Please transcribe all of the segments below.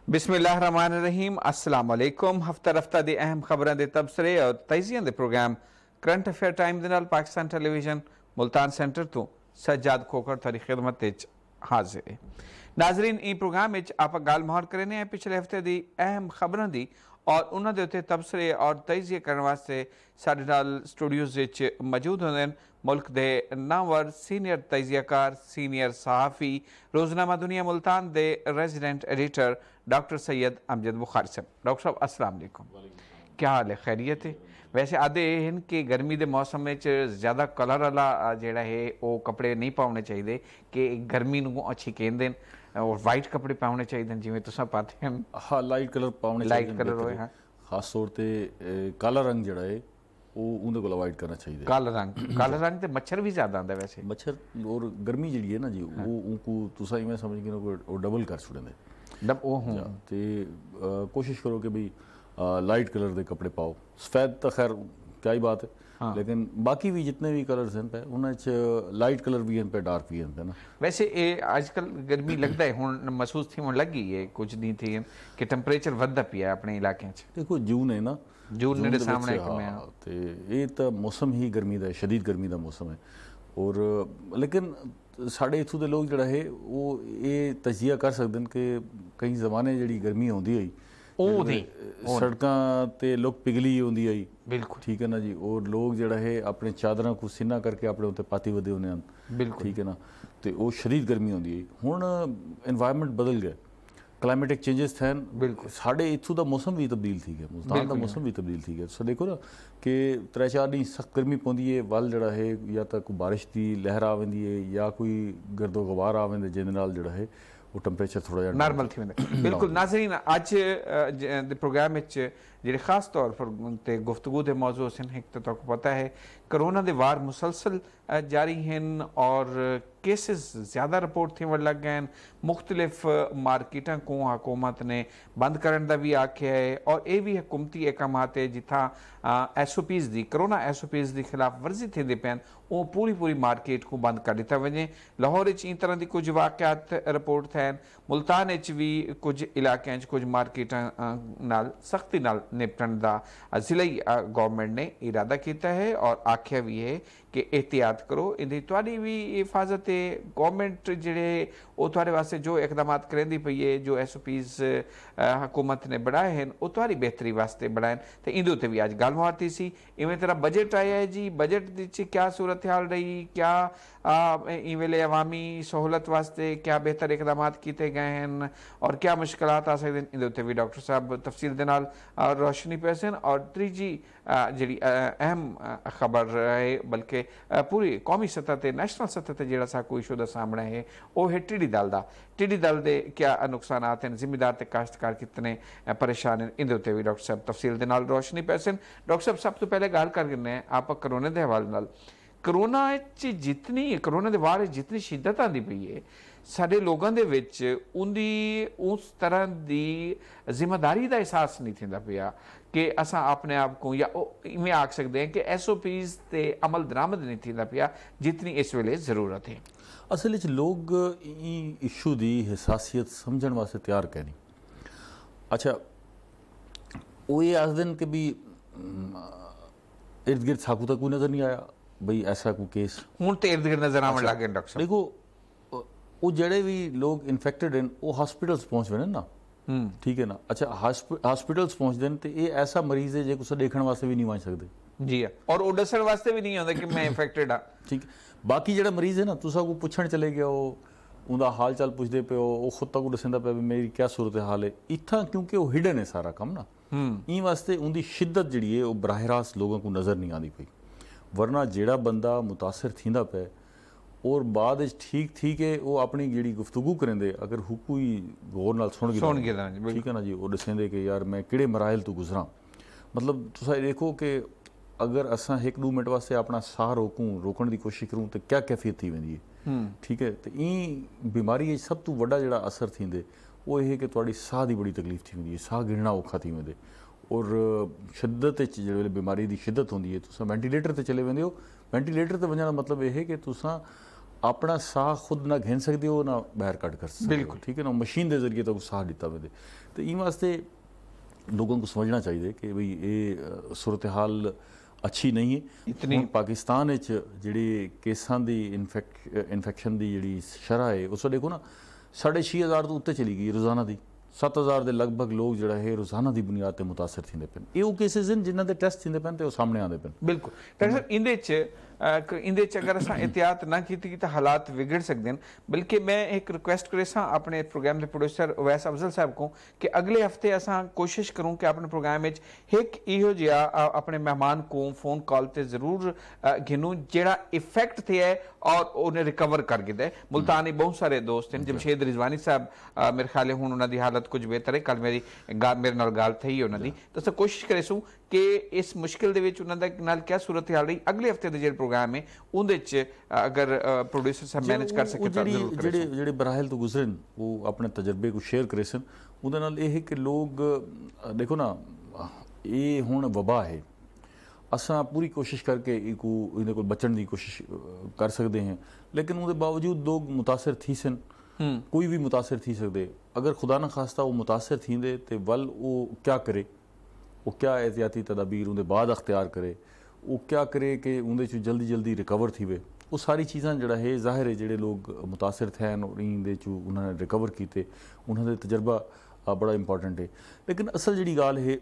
बिस्मिल्लाहिर्रहमानिर्रहीम अस्सलाम वालेकुम। हफ्ता रफ्ता दी अहम खबरां दे तबसरे और तजियां दे प्रोग्राम करंट अफेयर टाइम दे नाल पाकिस्तान टेलीविजन मुल्तान सेंटर तो सज्जाद खोखर थारी खिदमत विच हाजिर है। नाजरीन ई प्रोग्राम विच आप गल मोहर करने हैं पिछले हफ्ते दी अहम खबरां दी और उन्हां दे उत्ते तबसरे और तजिए करने वास्ते साडे नाल स्टूडियोज़ विच मौजूद होंदे ने मुल्क दे नामवर सीनियर तजियाकार सीनियर सहाफ़ी रोज़नामा दुनिया मुल्तान दे resident editor doctor Syed Amjad Bukhari Sahab. Doctor साहब अस्सलाम वालेकुम, क्या हाल है? खैरियत है? वैसे आदे हैं कि गर्मी के मौसम में ज़्यादा कलर वाला जोड़ा है वो कपड़े नहीं पाने चाहिए कि गर्मी को अच्छी कहते हैं और वाइट कपड़े पाने चाहिए जिमें तुम पाते हैं। हाँ, लाइट कलर पाने लाइट कलर होए। हाँ, खास तौर पर काला रंग जोड़ा है वो उन्हें को अवॉइड करना चाहिए। काला रंग तो मच्छर भी ज़्यादा आता वैसे। मच्छर और गर्मी जी है ना जी वो उनको तुसा इवें समझ के वो डबल कर छुड़े तो कोशिश करो कि भाई लाइट कलर के कपड़े पाओ। सफेद तो खैर क्या ही बात है। हाँ। लेकिन बाकी भी जितने भी कलर्स हैं पे उन्हें लाइट कलर भी हैं पे डार्क भी हैं पे ना। वैसे ये आजकल गर्मी लगता है हुण महसूस थी हुण लग गई है कुछ दिन थी कि टेंपरेचर वधदा पिया अपने इलाके च। देखो जून है ना, जून मेरे सामने हाँ, तो ये तो मौसम ही गर्मी का शदीद गर्मी का मौसम है और लेकिन साढ़े इत्थों के लोग जोड़ा है वो ये तजिया कर सकते हैं कि कई जमाने जी गर्मी आती आई सड़कों ते लोग पिघली आती आई। बिल्कुल ठीक है ना जी। और लोग जोड़ा है अपने चादर को सीना करके अपने उत्ते पाती वधे होने। बिल्कुल ठीक है ना। तो वो शदीद गर्मी आती आई। हुण एनवायरनमेंट बदल गया, क्लाइमेटिक चेंजेस थे। बिल्कुल साढ़े इत्थों का मौसम भी तब्दील थी गया, मुल्तान का मौसम भी तब्दील थी गया। सो देखो ना कि 3-4 दिन सख्त गर्मी पौंदी है, वल जड़ा है या तो कोई बारिश की लहर आ वेंदी है या कोई गर्दो गवार आ वेंदे जिहदे नाल जड़ा है वो टेंपरेचर थोड़ा जिहा नॉर्मल थी वेंदा। बिल्कुल नाज़रीन, अज दे प्रोग्राम विच जेह्ड़े खास तौर पर ते गुफ्तगू दे मौजू सन एक तो तुहानूं पता है कोरोना दे वार मुसलसल जारी हैं और केसेस ज़्यादा रिपोर्ट थी लग गए। मुख्तलिफ मार्केटा को हुकूमत ने बंद करने का भी आख्या है और ये भी हुकूमती अहकामात है जिथा SOPs की कोरोना SOPs की खिलाफ वर्जी थी पैन वो पूरी मार्केट को बंद कर दिता वजे। लाहौर इन तरह की कुछ वाक़यात रिपोर्ट थे, मुल्तान भी कुछ इलाकों कुछ मार्केटा नाल सख्ती नाल निपटन का जिलाई गवर्नमेंट ने इरादा किया है और आख्या भी है कि एहतियात करो। इहदी तुहाडी भी हिफाजत है। गवर्नमेंट जिहड़े वो तुहाडे वास्ते जो इकदाम करेंदी पई है, जो SOPs हुकूमत ने बनाए हैं वो तुहाडी बेहतरी वास्ते बनाए तो इंदे उत्ते भी अज गल मुहारती सी। इवें तरह बजट आया है जी, बजट च क्या सूरत हाल रही, क्या इ वेले अवामी सहूलत वास्ते क्या बेहतर इकदाम किए गए हैं और क्या मुश्किलात आ सकते हैं, इंदे उत्ते भी डॉक्टर साहब तफसील दे नाल रोशनी पैसन। और तीजी जी अहम खबर है बल्कि पूरी कौमी सतह पर नैशनल सतह पर जो कोई इशू का सामना है वह है टिड्डी दल का। टिड्डी दल के क्या नुकसान हैं, जिमीदार ते काश्तकार कितने परेशान हैं, इहदे उत्ते भी डॉक्टर साहब तफसील दे नाल रोशनी पैसन। डॉक्टर साहब सब तो पहले गल करने आप करोना के हवाले नाल करोना जितनी करोना के वार जितनी शिद्दत आती पई है साडे लोगों के विच उनकी उस तरह की जिम्मेदारी का एहसास नहीं थींदा पिया कि असां अपने आप को या इवें आख सकते हैं कि SOPs ते अमल दरामद नहीं थींदा पिया जितनी इस वेले जरूरत है। असल में लोग इशू की हसासीयत समझण वास्ते तैयार कै नहीं। अच्छा वो ये आखते हैं कि भी इर्द गिर्द साकू तक कोई नज़र नहीं आया बई ऐसा कोई केस हुण तो इर्द गिर्द नज़र आने लग गए। डॉक्टर देखो वो जड़े भी लोग इन्फेक्टेड हैं वो हॉस्पिटल्स पहुँच गए ना, ठीक है ना। अच्छा हॉस्पिटल्स पहुँचते हैं तो ये ऐसा मरीज है जो कुछ देखने वास्ते भी नहीं पहुँच सकते जी और वो दसण वास्ते भी नहीं आता कि मैं इन्फेक्टेड हाँ। ठीक बाकी जो मरीज है ना तुसा को पुछण चले गया वो उनका हाल चाल पुछते पे वो खुद तक दसेंदा पे मेरी क्या सूरत हाल है इतना क्योंकि वो हिडन है सारा काम ना। इन वास्ते उनकी शिद्दत जी है वो बराह रास्त लोगों को नज़र नहीं आती पई। वरना जेड़ा बंदा मुतासर थींदा पे और बाद ठीक थी कि वो अपनी जी गुफ्तगू करेंदे अगर हुकू ही गौर नाल सुन गए ठीक है ना जी वो दसेंदे कि यार मैं किहड़े मराहल तो गुजरा। मतलब तुसा देखो कि अगर असां 1-2 मिनट वास्ते अपना साह रोकण की कोशिश करूँ तो क्या कैफियत थी वेंदी है। ठीक है तो ई बीमारी सब तो वड्डा जिहड़ा असर थींदे वो ये कि तुहाडी साह की बड़ी तकलीफ थी वेंदी है, साह गिणना औखा थी वेंदे और शिद्दत जो बीमारी की शिद्दत होंदी है तुसा वेंटीलेटर पर चले वेंदे हो। वेंटीलेटर पर वजह का मतलब यह है कि तुसा ਆਪਣਾ ਸਾਹ ਖੁਦ ਨਾ ਘਿਨ ਸਕਦੇ ਹੋ ਨਾ ਬਾਹਰ ਕੱਢ ਕਰ ਸਕਦੇ बिल्कुल। ठीक है ना मशीन के जरिए तो साह दिता वे तो इन वास्ते लोगों को समझना चाहिए कि भाई ये सूरत हाल अच्छी नहीं है इतनी पाकिस्तान जी केसां की इन्फैक्शन की जी शरह है उस देखो ना 6,500 तो उत्ते चली गई रोज़ाना की 7,000 के लगभग लोग जो है रोज़ाना की बुनियाद पर मुतासर थे पे ये वो केसिस हैं जिन्होंने टेस्ट थे पे तो सामने आते पे बिल्कुल डॉक्टर साहब इंदे च अगर असां एहतियात ना की तो हालात विगड़ सकते हैं बल्कि मैं एक रिक्वेस्ट करे सा अपने प्रोग्राम के प्रोड्यूसर उवैस अफजल साहब को कि अगले हफ्ते असां कोशिश करूँ कि अपने प्रोग्राम में एक इहो जिहा अपने मेहमान को फोन कॉल ते जरूर गिनूँ जेड़ा इफेक्ट थे है और उन्हें रिकवर कर गया है मुल्तानी बहुत सारे दोस्त हैं जमशेद रिजवानी साहब मेरे ख्याल हुण उन्हां दी हालत कुछ बेहतर है कल मेरे नाल गल थी उन्हां दी तो असां कोशिश करे सूं कि इस मुश्किल दे विच उन्हां दा नाल क्या सूरत हाल रही अगले हफ्ते दे जेहड़े प्रोग्राम है उहदे च अगर प्रोड्यूसर साहब मैनेज कर सके तो जरूर करें ਜਿਹੜੇ ਬਰਾਹਿਲ ਤੋਂ ਗੁਜ਼ਰੇ ਨੇ ਉਹ ਆਪਣੇ ਤਜਰਬੇ को ਸ਼ੇਅਰ ਕਰੇ ਸਨ ਉਹਦੇ ਨਾਲ ਇਹ ਹੈ ਕਿ ਲੋਕ ਦੇਖੋ ਨਾ ਇਹ ਹੁਣ ਵਬਾ ਹੈ ਅਸਾਂ ਪੂਰੀ ਕੋਸ਼ਿਸ਼ ਕਰਕੇ ਇਹਦੇ ਕੋਲ ਬਚਣ ਦੀ ਕੋਸ਼ਿਸ਼ ਕਰ ਸਕਦੇ ਹਾਂ ਲੇਕਿਨ ਉਹਦੇ ਬਾਵਜੂਦ ਲੋਕ ਮੁਤਾਸਰ ਥੀ ਸਨ कोई भी मुतासर थी सकते अगर खुदा न खास्ता वो मुतासर थींदे तो वल वो क्या करे वो क्या एहतियाती तदाबीर उनके बाद अख्तियार करे वो क्या करे कि उनके जल्दी जल्दी रिकवर थी वे वो सारी चीज़ां जड़ा है ज़ाहिर है जोड़े लोग मुतासर थे इंदे उन्होंने रिकवर किए उन्होंने तजर्बा बड़ा इंपॉर्टेंट है लेकिन असल जी गाल है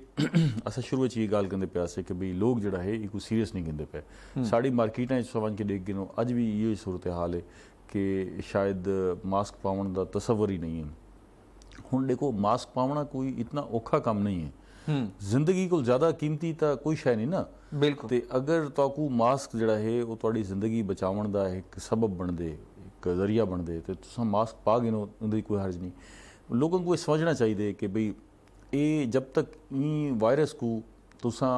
अस शुरू में ये गाल कहते पे कि भाई लोग जड़ा है ये कोई सीरियस नहीं कहते पे साड़ी मार्केटा समझ के देख गिनो अज भी ये सूरत हाल है कि शायद मास्क पावन का तस्वर ही नहीं है हुण देखो मास्क पावना कोई इतना औखा काम नहीं है जिंदगी को ज़्यादा कीमती तो कोई शै नहीं ना बिल्कुल ते अगर तुहाकू मास्क जड़ा है वो तुहाडी जिंदगी बचावन का एक सबब बन दे एक जरिया बन दे तो तुसां मास्क पा गिनो उहदी कोई हर्ज नहीं लोगों को समझना चाहिए कि भाई ये जब तक वायरस को तुसां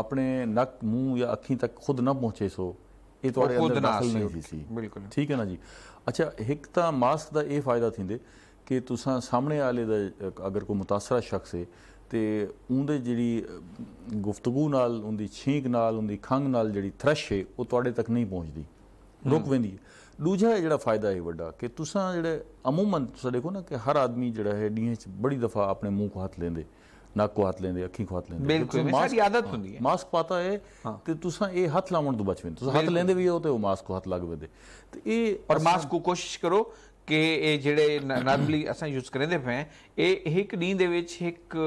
अपने नक मुँह या अखी तक खुद ना पहुँचे सो ये तुहाडे अंदर दाखिल नहीं सी बिल्कुल ठीक है ना जी अच्छा एक तो मास्क का ये फायदा थींदे कि तुसां सामने वाले दा अगर कोई मुतासरा शख्स है तो उनकी जी गुफ्तगू नाल उनकी छींक नाल उनकी खंघ नाल जी थ्रश है वो तुहाडे तक नहीं पहुँचती रुक वेंदी है दूजा जो फायदा है वड्डा कि तुसां जिहड़े अमूमन तुसां देखो ना कि हर आदमी जिहड़ा है ॾींहं च बड़ी दफ़ा अपने मुँह को हथ लेंदे नक को हथ लेंदे अखी को हथ लेंदे बिल्कुल साडी आदत हुंदी है मास्क पाता है ते तुसां ये हथ लावण तो बच वेंदे तुसां हथ लेंदे भी हो तो मास्क को हथ लग वेंदे ते ये और मास्क को कोशिश करो कि ये जेड़े नॉर्मली असां यूज करेंदे पे ये एक नींद दे विच एक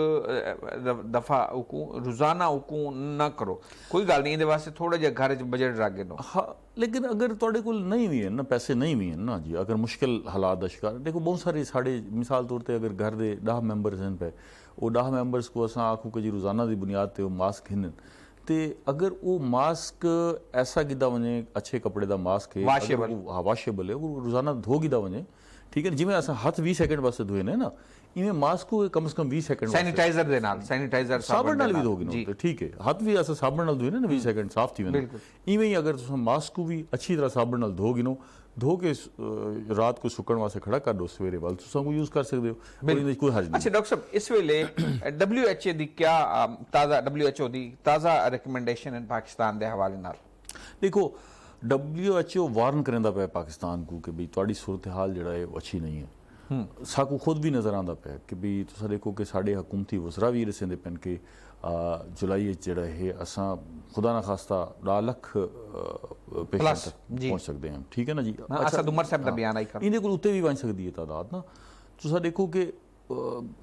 दफा उको रोजाना उको ना करो कोई गल नहीं इहदे वास्ते थोड़ा जिहा घर च बजट रख लो हाँ लेकिन अगर तुहाडे कोल नहीं भी है ना पैसे नहीं भी हैं ना जी अगर मुश्किल हालात का शिकार देखो बहुत सारे साढ़े मिसाल तौर पर अगर घर के 10 मैंबर्स हैं पे वो 10 मैंबर्स को असां आखूँ कि जी रोज़ाना की बुनियाद पर मास्क हिन तो अगर वो मास्क ऐसा कीता वने अच्छे कपड़े का मास्क है वाशेबल हाँ वाशेबल है वो रोज़ाना धो कीता वने ठीक है जिमें असां हथ 20 सेकंड वास्ते धोए ने ना इवें मास्क को कम से कम 20 सेकंड सैनिटाइजर दे नाल सैनिटाइजर साबण नाल भी धोगे ना तो ठीक है हाथ भी असां साबण नाल धोए ना 20 सेकंड साफ थी वेंदे इवें ही अगर तुसां मास्क को भी अच्छी तरह साबण नाल धो गिनो धो के रात को सुकण वास्ते खड़ा कर दो सवेरे वाल तुसां को यूज कर सकते हो और कोई हर्ज नहीं अच्छा डॉक्टर साहब इस वेले WHO दी क्या ताज़ा WHO दी ताज़ा रिकमेंडेशन इन पाकिस्तान दे हवाले नाल देखो WHO वार्न करेंदा पे पाकिस्तान को कि भाई तुहाडी सूरत हाल जिहड़ा है वो अच्छी नहीं है साकू खुद भी नज़र आंदा पे कि भाई तुसां देखो कि साढ़े हुकूमती वज़रा भी दस्सदे पेन कि जुलाई जिहड़ा है असां खुदा ना खास्ता 10 लाख पेशेंट तक पहुँच सकते हैं ठीक है ना जी असद उमर साहब दा बयान आई कर इहदे कोल उत्ते भी बन सकदी है तादाद ना तुसां देखो कि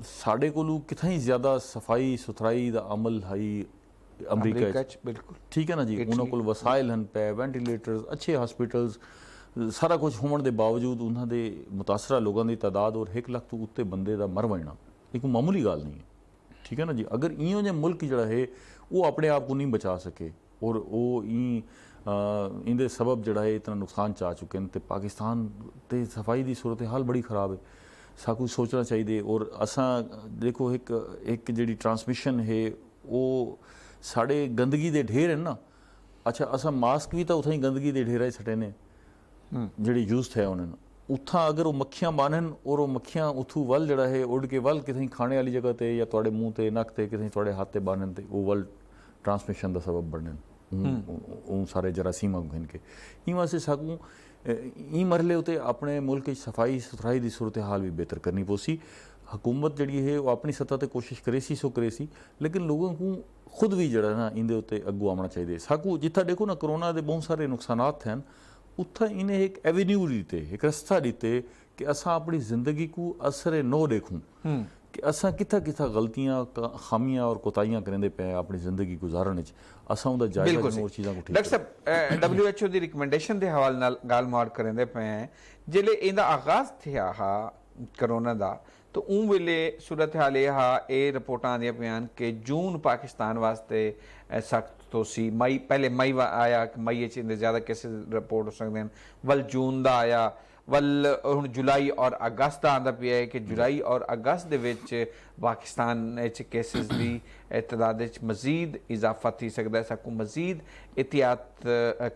साढ़े कोलू कितना ज़्यादा सफाई सुथराई दा अमल है अमरीका बिल्कुल ठीक है ना जी उन्होंने कोल वसाइल हैं पे वेंटिलेटर्स अच्छे हॉस्पिटल्स सारा कुछ होने के बावजूद उन्होंने मुतासरा लोगों की तादाद और 1 लाख तो उत्ते बंदे का मर वजना एक मामूली गाल नहीं है ठीक है ना जी अगर इं जो मुल्क जड़ा है वो अपने आप को नहीं बचा सके और वो इंदे सबब जड़ा है इतना नुकसान चा चुके हैं तो पाकिस्तान ते सफाई की सूरत हाल बड़ी ख़राब है साकू सोचना चाहिए और असां देखो एक जी ट्रांसमिशन है वो साढ़े गंदगी के ढेर हैं ना अच्छा असा मास्क भी तो उतना ही गंदगी के ढेर सटे ने जी यूज थे उन्होंने उथा अगर वो मक्खियां बानन और वो मक्खियां उथू वल जड़ा है उड़ के वल कितनी खाने वाली जगह ते या तुहाडे मुंह ते नक ते कितनी तुहाडे हाथ ते बानन ते वो वल ट्रांसमिशन का सबब बनन ਉਹ ਸਾਰੇ ਜਰਾਸੀਮਾਂ घिन के इन वास्ते साकू ई मरहले उते अपने मुल्क सफाई सुथराई की सूरत हाल भी बेहतर करनी पोसी हुकूमत जी है वो अपनी सतह पर कोशिश करे सी सो करे सी लेकिन लोगों को खुद भी जरा ना इनके उत्ते अगू आना चाहिए साकू जिथा देखो ना कोरोना के बहुत सारे नुकसानात हैं उत्था इन्हें एक एवेन्यू दीते एक रस्ता दीते कि असा अपनी जिंदगी को असर नो देखूं कि असा किथा किथा गलतियां खामियां और कोताहियां करेंदे पे अपनी जिंदगी गुजारन विच असा उहदा जायजा और चीज़ां को ठीक डॉक्टर साहब WHO दी रिकमेंडेशन दे हवाले नाल गाल मार करेंदे पे हैं जिले इंदा आगाज थिया हा कोरोना दा तो उन वेले सूरत हाल यह ये रिपोर्टां आंदियां पियां कि जून पाकिस्तान वास्ते सख्त तो सी मई पहले मई आया कि मई च इंदे ज़्यादा केसेस रिपोर्ट हो सकते हैं वल जून दा आया वल हुण जुलाई और अगस्त का आंदा पिया है कि जुलाई और अगस्त दे विच पाकिस्तान केसेस की तादाद मजीद इजाफा थी सकता है साकू मजीद एहतियात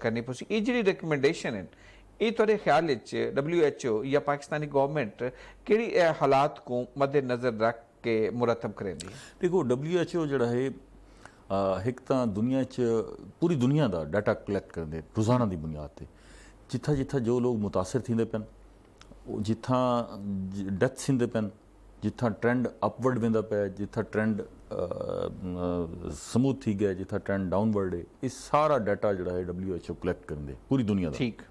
करनी पोसी ये जी रिकमेंडेशन है ये थोड़े ख्याल WHO या पाकिस्तानी गवर्नमेंट किहड़ी हालात को मद्देनज़र रख के मुरतब करेंदी देखो WHO जड़ा है एक तो दुनिया पूरी दुनिया का डाटा कलैक्ट करते रोज़ाना की बुनियाद पर जिथा जिथा जो लोग मुतासर थींदे पेन जिथा डेथ थींदे पेन जिथा ट्रेंड अपवर्ड वेंदा पे जिथा ट्रेंड स्मूथ थी गया जिथा ट्रेंड डाउनवर्ड है ये सारा डाटा जड़ा है WHO कलैक्ट करते पूरी दुनिया का ठीक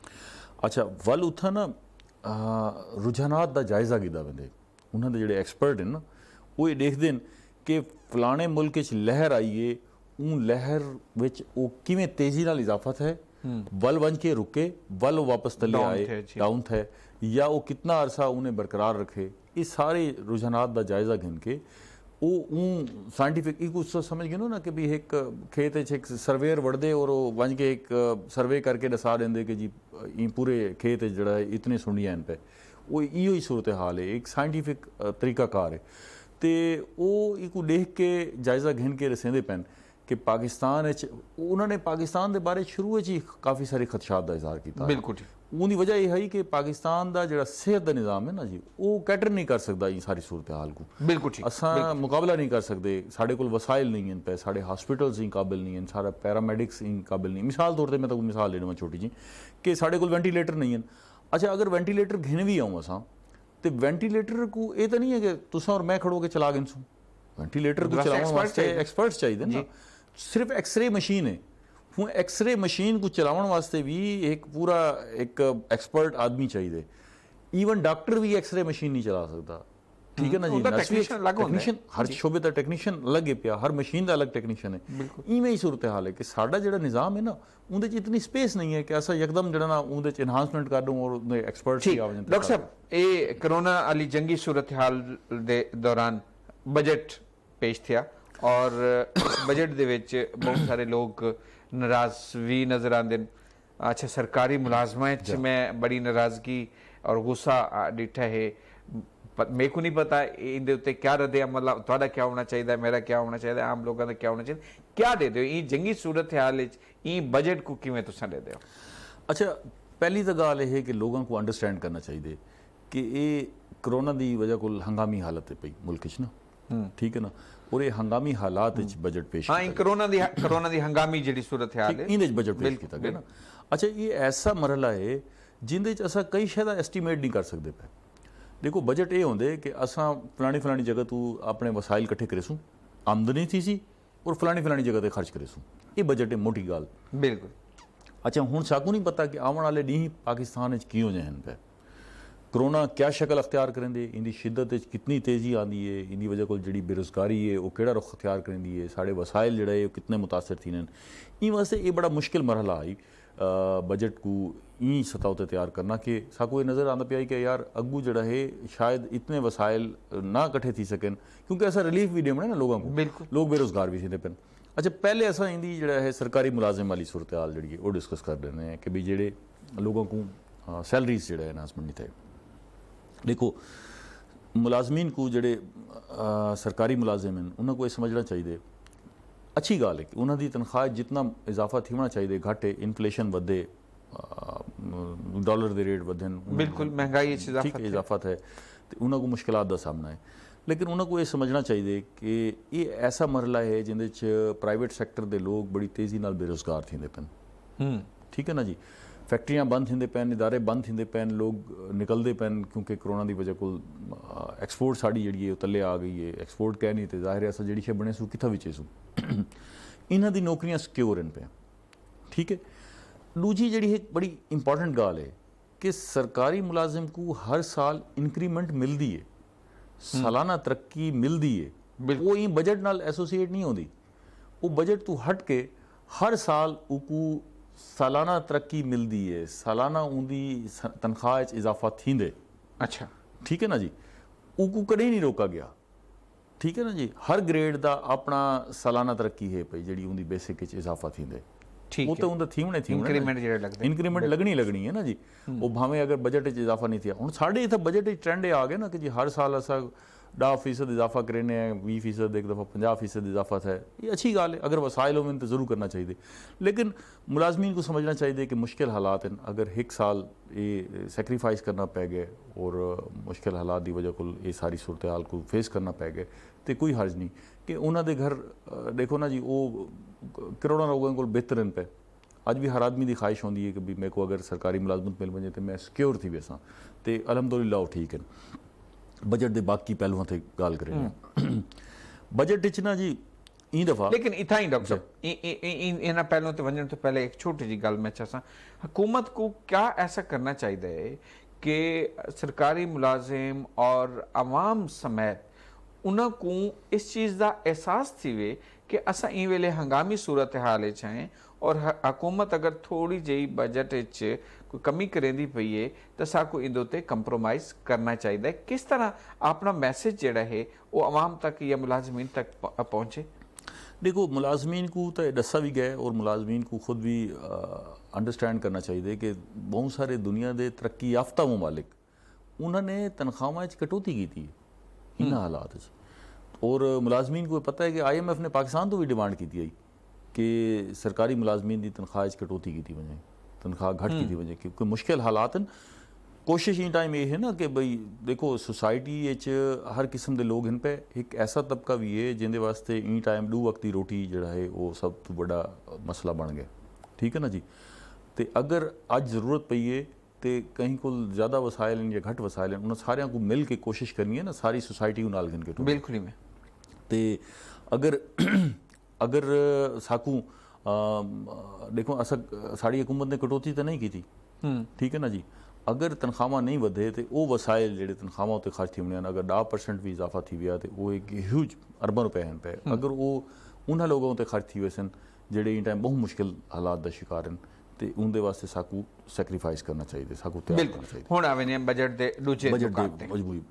अच्छा वल उत्था ना रुझानात का जायजा गिदा वेंदे उन्होंने जोड़े एक्सपर्ट हैं ना वो ये देखते हैं कि फलाने मुल्क लहर आई है उन लहर विच वो किवें तेजी नाल इजाफत है वल वन के रुके वल वापस तले आए डाउन थे या वो कितना अरसा उन्हें बरकरार रखे ये सारे रुझानात का जायजा घिन के वो साइंटिफिक एक उस समझ गए ना कि भी एक खेत एक सर्वेयर वड़दे और वो वन के एक सर्वे करके दसा देंगे कि जी पूरे खेत जड़ा है इतने सुनिया इन पे वो इो ही सूरत हाल है एक साइंटिफिक तरीकाकार है तो वो एक देख के जायजा घिन के रसेंदे पैन कि पाकिस्तान उन्होंने पाकिस्तान के बारे शुरू ही काफ़ी सारे खदशात का इजहार किया बिल्कुल उनकी वजह यह है कि पाकिस्तान का जो सेहत का निज़ाम है ना जी वो कैटर नहीं कर सकता ये सारी सूरत हाल को बिल्कुल असा मुकाबला नहीं कर सकते साढ़े को वसाइल नहीं हैं पे साढ़े हॉस्पिटल्स ही काबिल नहीं हैं सारा पैरामेडिक्स ही काबिल नहीं मिसाल तौर पर मैं तो मिसाल लेना छोटी जी कि साढ़े को वेंटीलेटर नहीं हैं अच्छा अगर वेंटीलेटर घिन भी आऊँ असा तो वेंटीलेटर को ये तो नहीं है कि तुसा और मैं खड़ो के चला गए सू वेंटीलेटर को चलाने वास्ते एक्सपर्ट्स चाहिए ना सिर्फ एक्सरे मशीन है हूँ एक्सरे मशीन को चलाने वास्ते भी एक पूरा एक एक्सपर्ट आदमी चाहिए ईवन डॉक्टर भी एक्सरे मशीन नहीं चला सकता ठीक है ना जी टेक्नीशियन हर शोबे का टेक्नीशियन अलग है पिया हर मशीन का अलग टेक्नीशियन है इवें ही सूरत हाल है कि साडा जो निज़ाम है ना उनके इतनी स्पेस नहीं है कि ऐसा यकदम जरा ना उनके इन्हांसमेंट कर दूँ और एक्सपर्ट डॉक्टर साहब ये कोरोना वाली जंगी सूरत हाल दे दौरान बजट पेश थिया और बजट दे विच बहुत सारे लोग नाराज भी नज़र आते हैं अच्छा सरकारी मुलाजमत में बड़ी नाराज़गी और गुस्सा डिठा है मेरे को नहीं पता इनके उत्ते क्या रद्द अमल थोड़ा क्या होना चाहिए मेरा क्या होना चाहिए आम लोगों का क्या होना चाहिए क्या दे दो ये जंगी सूरत हाल ये बजट को किवें तुसा दे दो अच्छा पहली तो गल है कि लोगों को अंडरस्टैंड करना चाहिए कि ये कोरोना की वजह को हंगामी हालत है पई मुल्क ना ठीक है ना और ये हंगामी हालात बजट पेश हाँ कोरोना दी हंगामी जिहड़ी सूरत हाल है इन बजट पेश किया गया ना अच्छा ये ऐसा मरहला है जिंदे असा कई शायद एस्टीमेट नहीं कर सकते पे देखो बजट ये होंगे कि असा फलानी जगह तू अपने वसाइल इकट्ठे करेसूँ आमदनी थी सी और फलानी जगह पर खर्च करेसूँ ये बजट है मोटी गाल बिल्कुल अच्छा हूँ साकू नहीं पता कि आने वाले डी पाकिस्तान की हो जाए पे कोरोना क्या शक्ल अख्तियार करेंगे इनकी शिद्दत कितनी तेज़ी आती है इनकी वजह को जी बेरोजगारी है वो केड़ा रुख अख्तियार करेंदी है साढ़े वसाइल जड़ा है कितने मुतासर थी इन वास्ते ये बड़ा मुश्किल मरहला आई बजट को ई सतह उत्ते तैयार करना कि साकू ये नज़र आता पिया कि यार अगू जड़ा है शायद इतने वसाइल ना कट्ठे थी सकन क्योंकि ऐसा रिलीफ भी देना ना लोगों को बिल्कुल लोग बेरोजगार भी थे पेन अच्छा पहले असा इनकी जड़ा है सरकारी मुलाजिम वाली सूरत हाल जी वो डिस्कस कर रहे हैं कि भी जेडे लोगों को सैलरीज जो एनाउंसमेंट नहीं थे देखो मुलाजमीन को जड़े सरकारी मुलाजिम हैं उन्होंने को ये समझना चाहिए अच्छी गाल है कि उन्होंने तनख्वाह जितना इजाफा थी होना चाहिए घट है इन्फ्लेशन वधे डॉलर के रेट वधन बिल्कुल महंगाई ठीक है इजाफत है तो उन्होंने को मुश्किलात का सामना है ਲੇਕਿਨ ਉਹਨਾਂ ਕੋਲ ਇਹ ਸਮਝਣਾ ਚਾਹੀਦਾ ਕਿ ਇਹ ਐਸਾ ਮਰਹਲਾ ਹੈ ਜਿਹਦੇ 'ਚ ਪ੍ਰਾਈਵੇਟ ਸੈਕਟਰ ਦੇ ਲੋਕ ਬੜੀ ਤੇਜ਼ੀ ਨਾਲ ਬੇਰੁਜ਼ਗਾਰ ਥੀਂਦੇ ਪਏ। ਠੀਕ ਹੈ ਨਾ ਜੀ। ਫੈਕਟਰੀਆਂ ਬੰਦ ਹੁੰਦੇ ਪੈਣ, ਇਦਾਰੇ ਬੰਦ ਹੁੰਦੇ ਪੈਣ, ਲੋਕ ਨਿਕਲਦੇ ਪੈਣ ਕਿਉਂਕਿ ਕਰੋਨਾ ਦੀ ਵਜ੍ਹਾ ਕੋਲ ਐਕਸਪੋਰਟ ਸਾਡੀ ਜਿਹੜੀ ਹੈ ਉਹ ਥੱਲੇ ਆ ਗਈ ਹੈ। ਐਕਸਪੋਰਟ ਕਹਿ ਨਹੀਂ ਤੇ ਜ਼ਾਹਿਰ ਹੈ ਅਸਾਂ ਜਿਹੜੀ ਸ਼ੇ ਬਣੇ ਸੂ ਕਿੱਥੋਂ ਵਿਚੇ ਸੂ। ਇਹਨਾਂ ਦੀ ਨੌਕਰੀਆਂ ਸਿਕਿਉਰ ਹਨ ਪਿਆ। ठीक है। दूजी जी एक बड़ी इंपॉर्टेंट गाल है कि सरकारी मुलाजिम को हर साल इंक्रीमेंट मिलती है, सालाना तरक्की मिलती है, वो ही बजट नाल एसोसीएट नहीं होती। वो बजट तो हट के हर साल उनको सालाना तरक्की मिलती है, सालाना उनकी तनख्वाह इजाफा थींदे। अच्छा, ठीक है ना जी। उनको कदे नहीं रोका गया। ठीक है ना जी। हर ग्रेड का अपना सालाना तरक्की है पई जी उनकी बेसिक इजाफा थींदे। वो तो उनका थीमने इंक्रीमेंट लगनी है ना जी। वो भावें अगर बजट इजाफा नहीं थी। हुण साडे इत्थे बजट ट्रेंड आ गया ना कि जी हर साल असा 10% इजाफा करने हैं, 20% एक दफ़ा 50% इजाफा है। ये अच्छी गाल है, अगर वसाइल हों तो ज़रूर करना चाहिए। लेकिन मुलाजमीन को समझना चाहिए कि मुश्किल हालात हैं। अगर एक साल ये सैक्रीफाइस करना पै गए और मुश्किल हालात की वजह को ये सारी सूरत हाल को फेस करना पै गए तो कोई हर्ज नहीं कि उन्होंने घर देखो ना जी। वो करोड़ों लोगों को बेहतर पे अज भी हर आदमी की ख्वाहिश होती है कि भी मेरे को अगर सरकारी मुलाजमत मिल वजे तो मैं सिक्योर थी वैसा तो अलहमदुलिल्लाह ठीक है। बजट के बाकी पहलुओं से गल करें। बजट ना जी ई दफ़ा लेकिन इतना ही डॉक्टर साहब इन्होंने पहलों तो वजन तो पहले एक छोटी जी गल मैं चाहता हुकूमत को क्या ऐसा करना चाहिए कि सरकारी मुलाजिम और आवाम समेत उनको इस चीज़ का एहसास थी कि असा ई वेले हंगामी सूरत हाल हैं और हुकूमत अगर थोड़ी जी बजट कोई कमी करेंदी पई है तो साकू इंदे उत्ते कंप्रोमाइज़ करना चाहिए। किस तरह अपना मैसेज जिहड़ा है वो आवाम तक या मुलाजमीन तक पहुँचे? देखो मुलाजमीन को तो दसा भी गया और मुलाजमीन को खुद भी अंडरस्टैंड करना चाहिए कि बहुत सारे दुनिया के तरक्की याफ्ता ममालिक उन्होंने तनख्वाहां कटौती की थी इन हालात और मुलाजमीन को पता है कि IMF ने पाकिस्तान तो भी डिमांड की थी कि सरकारी मुलाजमीन की तनख्वाह कटौती की थी वजह, तनख्वाह घट की थी वजह क्योंकि मुश्किल हालात हैं। कोशिश इन टाइम ये है ना कि भाई देखो सोसाइटी हर किस्म के लोग हैं पे एक ऐसा तबका भी है जिंदे वास्ते इन टाइम 2 वक्त की रोटी जड़ा है वो सब तो बड़ा मसला बन गया। ठीक है ना जी। तो अगर अज जरूरत पई है तो कहीं को ज़्यादा वसाइल हैं या घट वसाइल हैं उन्होंने सारिਆਂ को मिल के कोशिश करनी है ना सारी सोसाइटी को नाल गिन के बिल्कुल ही में तो अगर साकू देखो असा साड़ी हुकूमत ने कटौती तो नहीं की थी। ठीक है ना जी। अगर तनख्वाहां नहीं वधे तो वो वसाइल जो तनख्वाहां उत्ते खर्च थी वने अगर 10% भी इजाफा थी गया तो वो एक ह्यूज अरबन रुपए हैं पे अगर वो उन्होंने लोगों उत्ते खर्च थी वैसे जेडे इन टाइम बहुत मुश्किल हालात का शिकार हैं तो उनके वास्ते साकू सैक्रीफाइस करना चाहिए साकू तैयार करना चाहिए। हुण आवे ने बजट दे दूजे बजट दे मजबूरी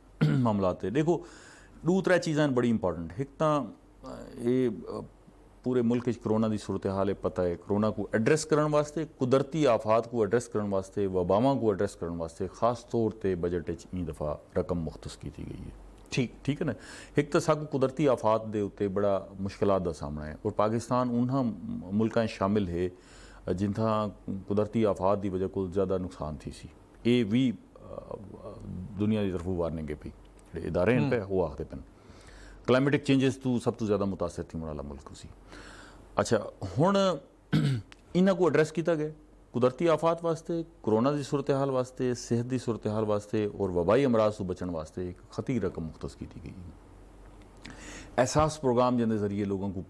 मामलात ते देखो 2-3 चीज़ां बड़ी इंपॉर्टेंट एक तो ये पूरे मुल्क करोना की सूरत हाल है पता है करोना को एड्रैस करने वास्ते कुदरती आफात को एड्रैस करने वास्ते वबावां को एड्रैस करने वास्ते खास तौर पर बजट ई दफ़ा रकम मुख्तस की गई है। ठीक है ना। एक तो साकू कुदरती आफात के उत्ते बड़ा मुश्किलात का सामना है और पाकिस्तान उन्होंने मुल्कां शामिल है जिन्था कुदरती आफात की वजह को ज़्यादा नुकसान थी सी ये भी दुनिया की तरफों वार्निंग है पी जो इदारे हैं पे वो आखते पेन क्लाइमेटिक चेंजेस तो सब तो ज़्यादा मुतासर थी वाला मुल्क सी। अच्छा हुण इन्हां को एड्रैस किया गया कुदरती आफात वास्ते कोरोना की सूरत हाल वास्ते सेहत की सूरत हाल वास्ते और वबाई अमराज तो बचने वास्ते एक खती रकम मुख्तस की गई। एहसास प्रोग्राम जिंदे जरिए लोगों को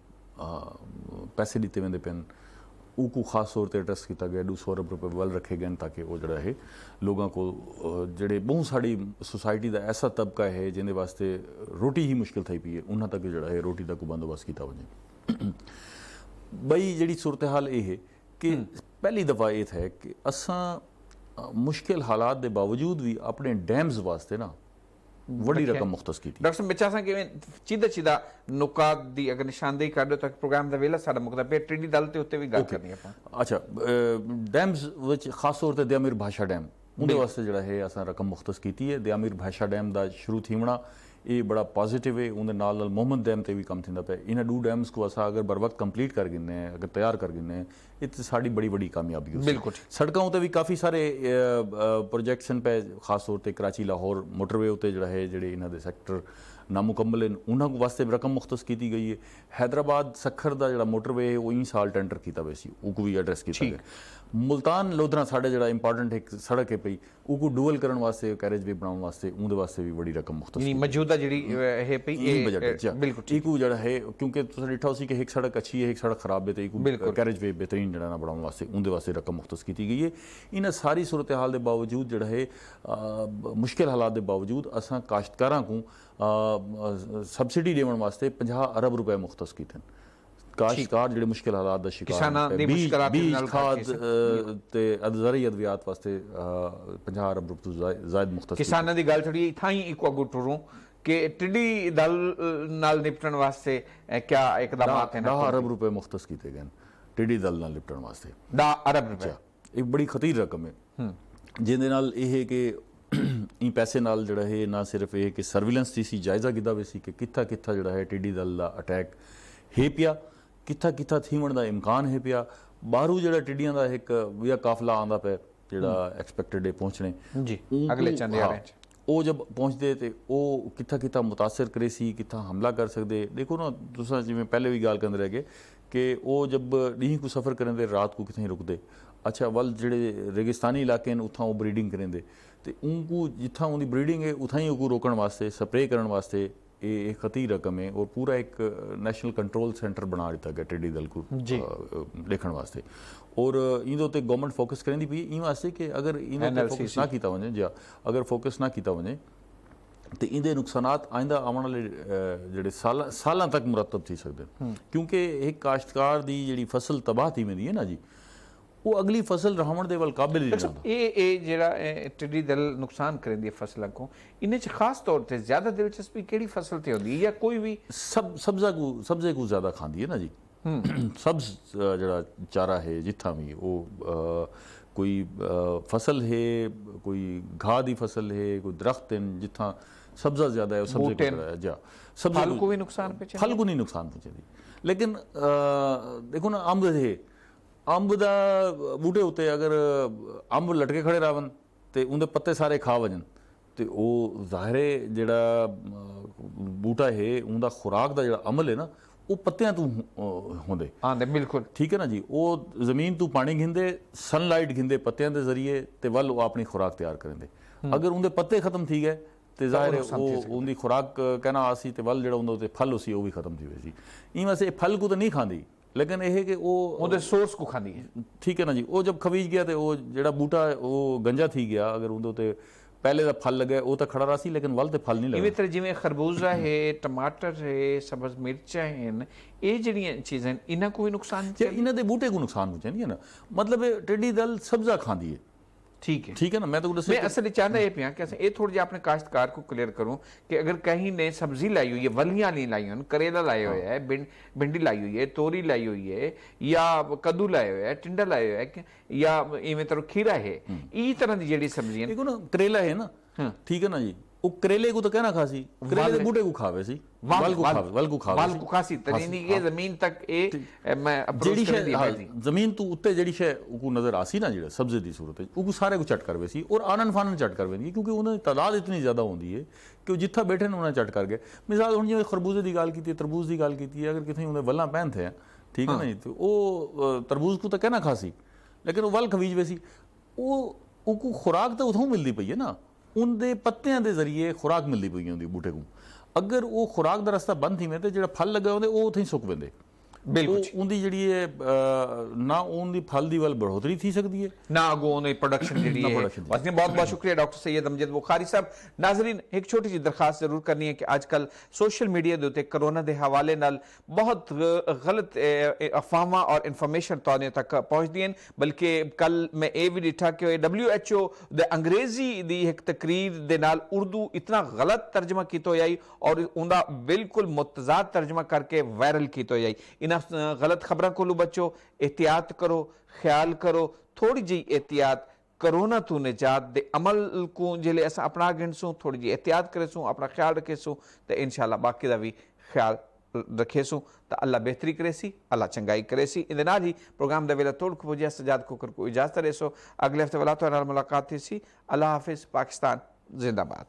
पैसे दिते वेंदे पेन उनको खास तौर पर एड्रैस किया गया 200 अरब रुपये वल रखे गए ताकि वो जड़ा है लोगों को जड़े बहुत सारी सोसाइटी का ऐसा तबका है जिन्हें वास्ते रोटी ही मुश्किल थी पी है उन्होंने तक जड़ा है रोटी का बंदोबस्त किया वजे। बई जी सूरत हाल ये है कि पहली दफ़ा ये है कि असा मुश्किल हालात के बावजूद भी अपने डैम्स वास्ते ना बड़ी रकम मुख्तस की। डॉक्टर साहब बच्चा कि सीधा नुकात दी अगर निशानदेही कर दो तो प्रोग्राम का वेला सारा मुकदा पे टिड्डी दल ते उत्ते भी गल करनी है। अच्छा डैम्स विच खास तौर पर दयामिर भाषा डैम उनके वास्ते जड़ा है असा रकम मुख्तस की है। दयामिर भाषा डैम का शुरू थीवना ये बड़ा पॉजिटिव है उनके नाल मोहम्मद डैम से भी कम थींदा पे इन 2 डैम्स को असा अगर बर वक्त कंप्लीट कर गिने अगर तैयार कर गिने ये साड़ी बड़ी बड़ी कामयाबी हो। बिल्कुल सड़कों उत्ते भी काफ़ी सारे प्रोजेक्ट्स पे खास तौर पर कराची लाहौर मोटरवे उत्ते जड़ा है जेडे इन्हां दे सैक्टर ਨਾਮੁਕੰਮਲ ਹਨ ਉਹਨਾਂ ਵਾਸਤੇ ਰਕਮ ਮੁਖਤਸ ਕੀਤੀ ਗਈ ਹੈ। हैदराबाद सखर का जो मोटरवे है वो इन साल टेंडर किया हुआ सी वो भी एड्रैस किया गया। मुल्तान लोधरा साढ़े जो इंपॉर्टेंट एक सड़क है पई वो डुअल करने वास्ते कैरेज वे बनाने वास्ते उनके वास्ते भी बड़ी रकम मुख्तस मौजूदा जी है पई बजट बिल्कुल एक जो है क्योंकि तुसीं डिठा सी कि एक सड़क अच्छी है एक सड़क खराब है तो एक कैरेज वे बेहतरीन जो ना बनाने वास्ते उनके वास्ते रकम मुख्तस की गई है। इन सारी सूरत हाल के बावजूद जो है मुश्किल हालात के बावजूद असां काश्तकारां को सबसिडी देने वास्ते 50 अरब रुपए मुख्तस किए। काश्तकार जो मुश्किल हालात का शिकार बीज खाद ते ज़रूरी अद्वियात वास्ते 50 अरब रुपए तो ज़ायद मुख्तस किसानां दी गल थोड़ी इत्थां ही इको अगू टुरूं कि टिड्डी दल नाल निपटण वास्ते क्या इकदामात हैं? 10 अरब रुपए मुख्तस किए गए टिड्डी दल नाल निपटण वास्ते। 10 अरब रुपए एक बड़ी खतीर रकम है जिहदे नाल यह है कि इन पैसे नाल जिहड़ा है ना सिर्फ ये कि सर्विलेंस दी सी जायजा कीता वे सी कि कित्था कित्था जिहड़ा है टिड्डी दल दा अटैक है पिया कित्था कित्था थीवण दा इम्कान है पिया। बाहरों जिहड़ा टिड्डियां दा एक विया काफला आंदा पे जिहड़ा एक्सपैक्टेड है पहुंचने जी अगले चंद यारें ਉਹ ਜਬ ਪਹੁੰਚਦੇ ਤੇ ਉਹ ਕਿੱਥਾ ਕਿੱਥਾ ਮੁਤਾਸਰ ਕਰੇ ਸੀ ਕਿੱਥਾ ਹਮਲਾ ਕਰ ਸਕਦੇ। ਦੇਖੋ ਨਾ ਤੁਸੀਂ ਜਿਵੇਂ ਪਹਿਲੇ ਵੀ ਗੱਲ ਕਰਦੇ ਰਹੇ ਕਿ ਉਹ ਜਬ ਡੀਹ ਕੋ ਸਫ਼ਰ ਕਰਨ ਦੇ ਰਾਤ ਕੋ ਕਿਥੇ ਹੀ ਰੁਕਦੇ। ਅੱਛਾ ਵੱਲ ਜਿਹੜੇ ਰੇਗਿਸਤਾਨੀ ਇਲਾਕੇ ਨੇ ਉਥਾਂ ਉਹ ਬਰੀਡਿੰਗ ਕਰਿੰਦੇ ਤੇ ਉनको ਜਿੱਥਾਂ ਉਹਦੀ ਬਰੀਡਿੰਗ ਹੈ ਉਥਾਂ ਹੀ ਉਹ ਰੋਕਣ ਵਾਸਤੇ ਸਪਰੇ ਕਰਨ ਵਾਸਤੇ ये खतीर रकम है और पूरा एक नेशनल कंट्रोल सेंटर बना दिता गया टिड्डी दल को देखने वास्ते। और इन उत्ते गवर्नमेंट फोकस करेंदी पई इन वास्ते कि अगर इन फोकस ना किया वने या अगर फोकस ना किया वने तो इनके नुकसानात आइंदा आने वाले जिहड़े सालां तक मुरतब थी सकते क्योंकि एक काश्तकार दी जिहड़ी फसल तबाह थी वेंदी है ना जी वो अगली फसल रहमण दे वल काबिल ही नहीं होंदा। ये जिहड़ा टिड्डी दल नुकसान करेंदी फसलों को इन्हें चास तौर पर ज्यादा दिलचस्पी केड़ी फसल ते होंदी है या कोई भी सब्जे को ज्यादा खांदी है ना जी। सब्ज जिहड़ा चारा है जिथा भी वो कोई फसल है कोई घाह की फसल है कोई दरख्त हैं जिथा सब्जा ज्यादा है सब्जे जा सब्जे फल को भी नुकसान पहुंचे फल को नहीं नुकसान पहुंचे। लेकिन देखो ना अंब है अंब ਦਾ ਬੂਟੇ ਉੱਤੇ ਅਗਰ ਅੰਬ ਲਟਕੇ ਖੜੇ ਰਾਵਣ ਤੇ ਉਹਦੇ ਪੱਤੇ ਸਾਰੇ ਖਾ ਵਜਣ ਤੇ ਉਹ ਜ਼ਾਹਿਰੇ ਜਿਹੜਾ ਬੂਟਾ ਹੈ ਉਹਦਾ ਖੁਰਾਕ ਦਾ ਜਿਹੜਾ ਅਮਲ ਹੈ ਨਾ ਉਹ ਪੱਤਿਆਂ ਤੋਂ ਹੁੰਦੇ ਆਂਦੇ ਬਿਲਕੁਲ ਠੀਕ ਹੈ ਨਾ ਜੀ। ਉਹ ਜ਼ਮੀਨ ਤੋਂ ਪਾਣੀ ਘਿੰਦੇ ਸਨਲਾਈਟ ਘਿੰਦੇ ਪੱਤਿਆਂ ਦੇ ਜ਼ਰੀਏ ਤੇ ਵੱਲ ਉਹ ਆਪਣੀ ਖੁਰਾਕ ਤਿਆਰ ਕਰਦੇ। ਅਗਰ ਉਹਦੇ ਪੱਤੇ ਖਤਮ ਥੀ ਗਏ ਤੇ ਜ਼ਾਹਿਰ ਉਹ ਉਹਦੀ ਖੁਰਾਕ ਕਹਿਣਾ ਆਸੀ ਤੇ ਵੱਲ ਜਿਹੜਾ ਉਹਦੇ ਉੱਤੇ ਫਲ ਸੀ ਉਹ ਵੀ ਖਤਮ ਥੀ ਹੋਏ ਸੀ। ਇਹ ਵੈਸੇ ਫਲ ਕੋ ਤਾਂ ਨਹੀਂ ਖਾਂਦੀ लेकिन यह कि वो सोर्स को खानी है ठीक है ना जी। वो जब खवीज गया तो वो जो बूटा वो गंजा थी गया अगर उनके पहले का फल लगे वो तो खड़ा रहा सी लेकिन वल तो फल नहीं लगा। इवें जिवें खरबूजा है टमाटर है सब्ज मिर्चा हैं ये जिहड़ियां चीज़ां इन्हां को भी नुकसान इन्हां दे बूटे को नुकसान पहुंचांदी है ना मतलब टिड्डी दल सब्जा खांदी है ठीक है ना। मैं तो मैं असल चाहता ये पिया कि ये थोड़ा जिहा अपने काश्तकार को क्लियर करूं कि अगर कहीं ने सब्जी लाई हुई है वलियां नहीं लाई हुई करेला लाया हुआ है भिंडी लाई हुई है तोरी लाई हुई है या कद्दू लाया हुआ है टिंडा लाया हुआ है या इवें तरह खीरा है इस तरह की जिहड़ी सब्जियां देखो ना करेला है ना ठीक है ना जी वो करेले को तो कहना खासी करेले बूटे को खावे सी वल को खासी तरीनी के जमीन तक ए मैं जेडी शे जमीन तो उत्ते जेडी शे को नजर आसी ना जेड़ा सब्जी दी सूरत है वो सारे को चट करवे सी और आनन फानन चट करवेंदी क्योंकि उन्हें तादाद इतनी ज्यादा होंदी है कि वो जिथा बैठे ने उन्हें चट कर गए। मिसाल हुण जिवें खरबूजे दी गल कीती तरबूज दी गल कीती अगर किथे उन्हें वल्लां पैन थे ठीक है ना जी तो वो तरबूज को तो कहना खासी लेकिन वो वल खवीज वे सी वो खुराक तो उथों मिलती पई है ना उनके पत्तियां के जरिए खुराक मिलती पई होंदी बूटे को। अगर वो खुराक का रस्ता बंद थी तो जो फल लगे होंगे वो उत्थे ही सुक पेंदे उनकी जी ना उनकी फल की वल बढ़ोतरी थी सकती है ना अगों उन्हें प्रोडक्शन जी है। बहुत बहुत शुक्रिया डॉक्टर सैयद अमजद बुखारी साहब। नाजरीन एक छोटी सी दरखास्त जरूर करनी है कि आजकल सोशल मीडिया के उत्ते करोना के हवाले नाल बहुत गलत अफवाहां और इन्फॉर्मेशन तुहाडे तक पहुंचदी हैं बल्कि कल मैं ये भी डिठा कि WHO दे अंग्रेजी की एक तकरीर दे नाल उर्दू इतना गलत तर्जमा किया जाई और उनका बिल्कुल मुतजाद तर्जमा करके वायरल किया जाई। इन गलत खबरों को बचो एहतियात करो ख्याल करो थोड़ी जी एहतियात करोना तो निजात दे अमल को जिले अस अपना गिनसूँ थोड़ी जी एहतियात करेसूँ अपना ख्याल रखेसूँ तो इंशाअल्लाह बाकी का भी ख्याल रखेसूँ तो अल्लाह बेहतरी करेसी अल्लाह चंगाई करेसी। इन ही प्रोग्राम का वेला तोड़ को पुजा सजाद को इजाजत रहेसो अगले हफ्ते वाला तो मुलाकात थी सी। अल्लाह हाफिज पाकिस्तान जिंदाबाद।